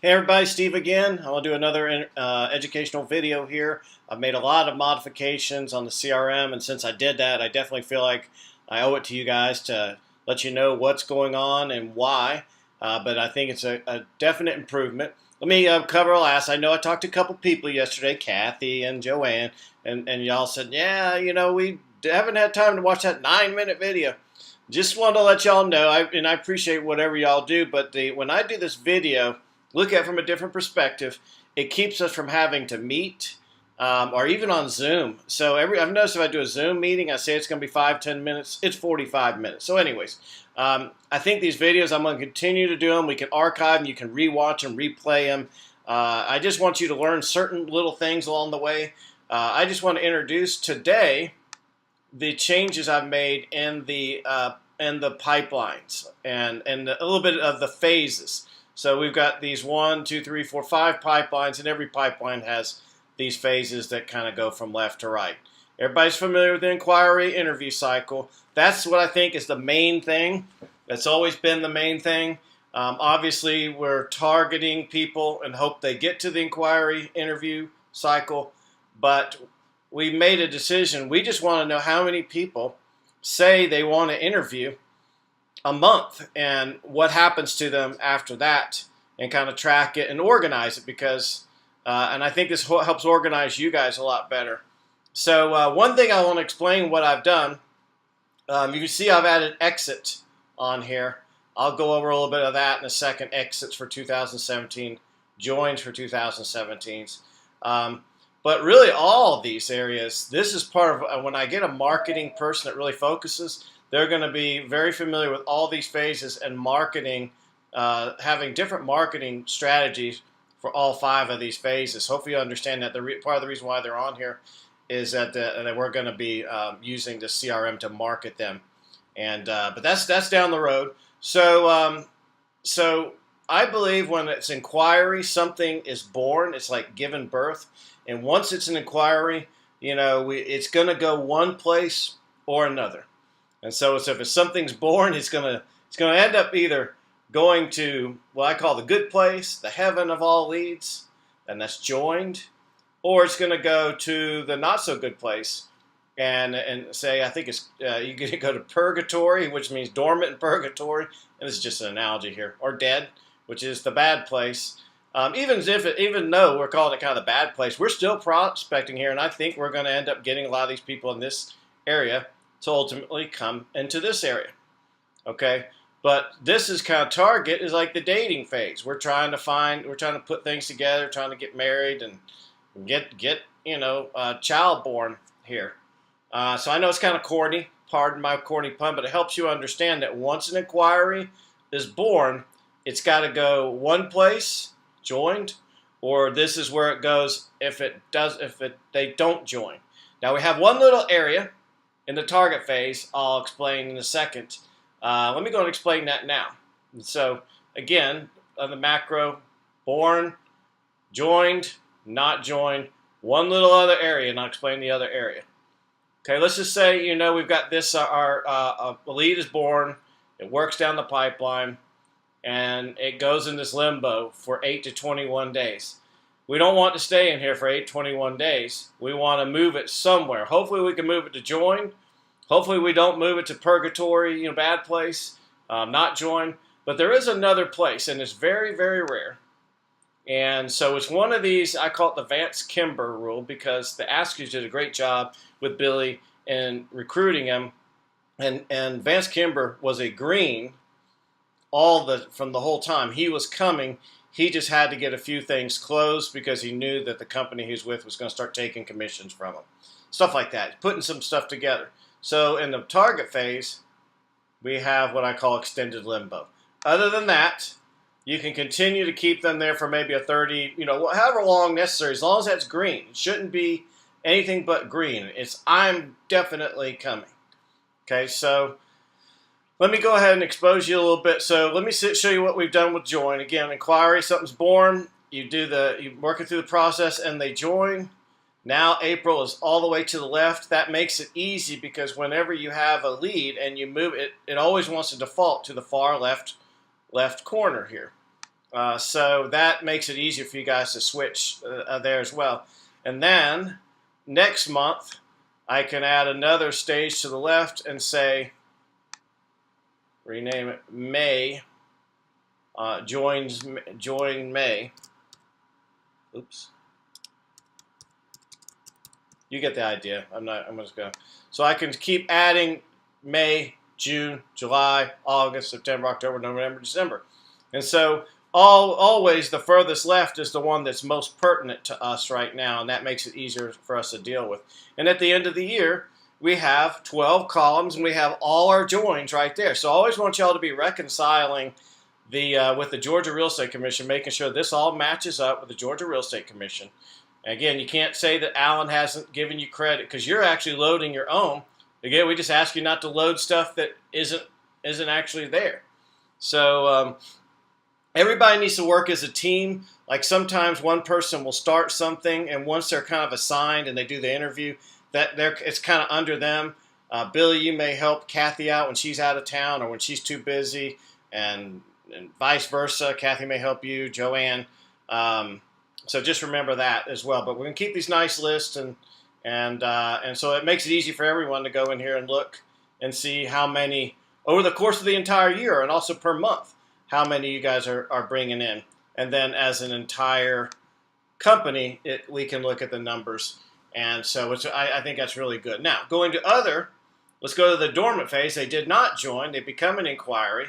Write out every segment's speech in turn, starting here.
Hey everybody, Steve again. I want to do another educational video here. I've made a lot of modifications on the CRM, and since I did that, I definitely feel like I owe it to you guys to let you know what's going on and why. But I think it's a definite improvement. Let me cover last. I know I talked to a couple people yesterday, Kathy and Joanne, and y'all said, yeah, we haven't had time to watch that 9-minute video. Just wanted to let y'all know, and I appreciate whatever y'all do, but when I do this video, look at it from a different perspective, it keeps us from having to meet or even on Zoom. So I've noticed if I do a Zoom meeting, I say it's going to be 5-10 minutes. It's 45 minutes. So anyways, I think these videos, I'm going to continue to do them. We can archive them. You can rewatch them, replay them. I just want you to learn certain little things along the way. I just want to introduce today the changes I've made in the pipelines and a little bit of the phases. So we've got these 1, 2, 3, 4, 5 pipelines, and every pipeline has these phases that kind of go from left to right. Everybody's familiar with the inquiry interview cycle. That's what I think is the main thing. That's always been the main thing. Obviously, we're targeting people and hope they get to the inquiry interview cycle, but we made a decision. We just want to know how many people say they want to interview a month and what happens to them after that, and kind of track it and organize it, because and I think this helps organize you guys a lot better. So one thing I want to explain what I've done, you can see I've added exit on here. I'll go over a little bit of that in a second. Exits for 2017, joins for 2017. But really all of these areas, this is part of when I get a marketing person that really focuses, they're going to be very familiar with all these phases and marketing, having different marketing strategies for all 5 of these phases. Hopefully you understand that part of the reason why they're on here is that we're going to be using the CRM to market them. But that's down the road. So I believe when it's inquiry, something is born. It's like given birth. And once it's an inquiry, it's going to go one place or another. And so if something's born, it's going to end up either going to what I call the good place, the heaven of all leads, and that's joined, or it's going to go to the not so good place, and say, I think it's you can go to purgatory, which means dormant in purgatory, and this is just an analogy here, or dead, which is the bad place. Even though we're calling it kind of the bad place, we're still prospecting here, and I think we're going to end up getting a lot of these people in this area to ultimately come into this area. Okay, but this is kind of target is like the dating phase. We're trying to put things together, trying to get married and get a child born here. So I know it's kind of corny, pardon my corny pun, but it helps you understand that once an inquiry is born, it's got to go one place, joined, or this is where it goes if they don't join. Now we have one little area in the target phase I'll explain in a second. Let me go and explain that now. So again, on the macro, born, joined, not joined, one little other area, and I'll explain the other area. Okay, let's just say, we've got this, our lead is born, it works down the pipeline, and it goes in this limbo for 8 to 21 days. We don't want to stay in here for 8 to 21 days. We want to move it somewhere. Hopefully we can move it to join. Hopefully we don't move it to purgatory, bad place, not join. But there is another place, and it's very, very rare. And so it's one of these, I call it the Vance Kimber rule, because the Askers did a great job with Billy in recruiting him. And Vance Kimber was a green from the whole time. He was coming. He just had to get a few things closed because he knew that the company he was with was going to start taking commissions from him. Stuff like that, putting some stuff together. So in the target phase, we have what I call extended limbo. Other than that, you can continue to keep them there for maybe a 30, however long necessary, as long as that's green. It shouldn't be anything but green. It's I'm definitely coming. Okay, so let me go ahead and expose you a little bit. So let me show you what we've done with join. Again, inquiry, something's born. You work it through the process, and they join. Now April is all the way to the left. That makes it easy because whenever you have a lead and you move it, it always wants to default to the far left corner here. So that makes it easier for you guys to switch there as well. And then next month, I can add another stage to the left and say, rename it May, join May. Oops. You get the idea. I'm just going to. So I can keep adding May, June, July, August, September, October, November, December. And so always the furthest left is the one that's most pertinent to us right now, and that makes it easier for us to deal with. And at the end of the year, we have 12 columns, and we have all our joins right there. So I always want y'all to be reconciling with the Georgia Real Estate Commission, making sure this all matches up with the Georgia Real Estate Commission. Again, you can't say that Alan hasn't given you credit because you're actually loading your own. Again, we just ask you not to load stuff that isn't actually there. So everybody needs to work as a team. Like sometimes one person will start something, and once they're kind of assigned and they do the interview, it's kind of under them. Billy, you may help Kathy out when she's out of town or when she's too busy, and vice versa. Kathy may help you, Joanne. So just remember that as well. But we're going to keep these nice lists, and so it makes it easy for everyone to go in here and look and see how many over the course of the entire year, and also per month, how many you guys are bringing in. And then as an entire company, we can look at the numbers. And so I think that's really good. Now, going to let's go to the dormant phase. They did not join. They become an inquiry.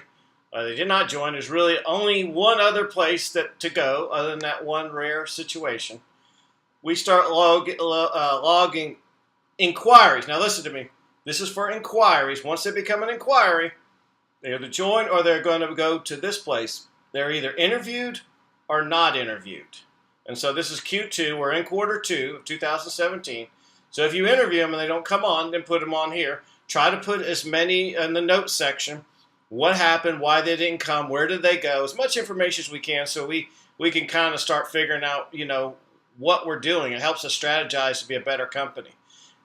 They did not join. There's really only one other place to go other than that one rare situation. We start logging inquiries. Now listen to me. This is for inquiries. Once they become an inquiry, they either join or they're going to go to this place. They're either interviewed or not interviewed. And so this is Q2. We're in quarter 2 of 2017. So if you interview them and they don't come on, then put them on here. Try to put as many in the notes section. What happened, why they didn't come, where did they go, as much information as we can so we can kind of start figuring out, what we're doing. It helps us strategize to be a better company.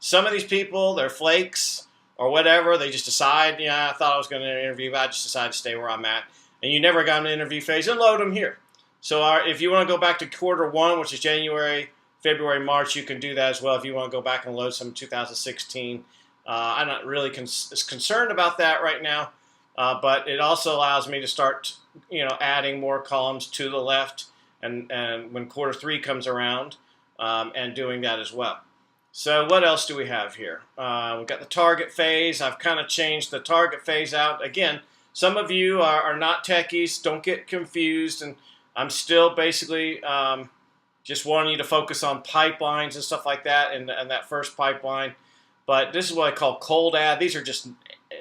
Some of these people, they're flakes or whatever. They just decide, I thought I was going to interview, but I just decided to stay where I'm at. And you never got an interview phase, and load them here. So if you want to go back to quarter 1, which is January, February, March, you can do that as well if you want to go back and load some 2016. I'm not really concerned about that right now. But it also allows me to start, adding more columns to the left, and when quarter 3 comes around, and doing that as well. So what else do we have here? We've got the target phase. I've kind of changed the target phase out. Again, some of you are not techies. Don't get confused. And I'm still basically just wanting you to focus on pipelines and stuff like that, and that first pipeline. But this is what I call cold add. These are just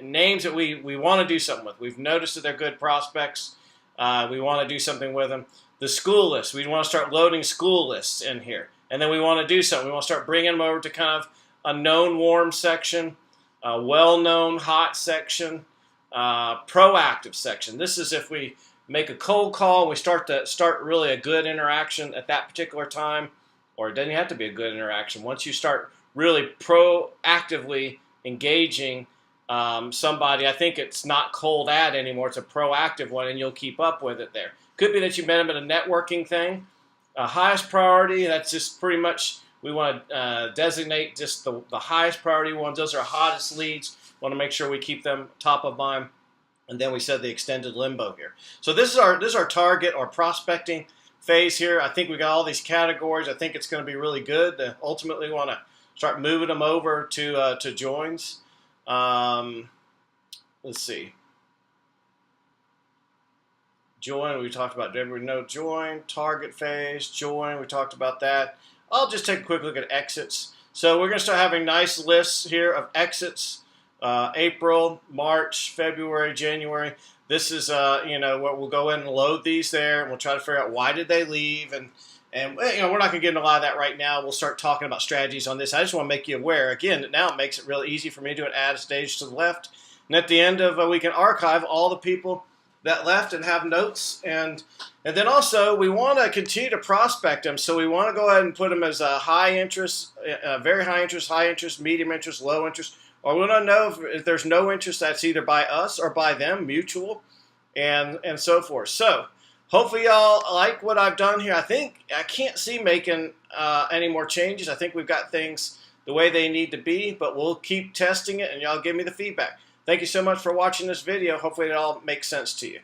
names that we want to do something with. We've noticed that they're good prospects. We want to do something with them. The school list. We want to start loading school lists in here. And then we want to do something. We want to start bringing them over to kind of a known warm section, a well-known hot section, proactive section. This is if we make a cold call, we start really a good interaction at that particular time, or it doesn't have to be a good interaction. Once you start really proactively engaging somebody, I think it's not cold ad anymore. It's a proactive one, and you'll keep up with it there. Could be that you met them at a networking thing. Highest priority, that's just pretty much, we want to designate just the highest priority ones. Those are hottest leads. We want to make sure we keep them top of mind. And then we said the extended limbo here. So this is our target or prospecting phase here. I think we got all these categories. I think it's going to be really good. Ultimately, we want to start moving them over to joins. Let's see. Join, we talked about. Did we know join? Target phase, join, we talked about that. I'll just take a quick look at exits. So we're going to start having nice lists here of exits. April, March, February, January. This is, where we'll go in and load these there, and we'll try to figure out why did they leave, and we're not going to get into a lot of that right now. We'll start talking about strategies on this. I just want to make you aware. Again, now it makes it really easy for me to add a stage to the left, and at the end of we can archive all the people that left and have notes, and then also we want to continue to prospect them. So we want to go ahead and put them as a high interest, very high interest, medium interest, low interest. Or we want to know if there's no interest, that's either by us or by them, mutual, and so forth. So hopefully y'all like what I've done here. I can't see making any more changes. I think we've got things the way they need to be, but we'll keep testing it and y'all give me the feedback. Thank you so much for watching this video. Hopefully it all makes sense to you.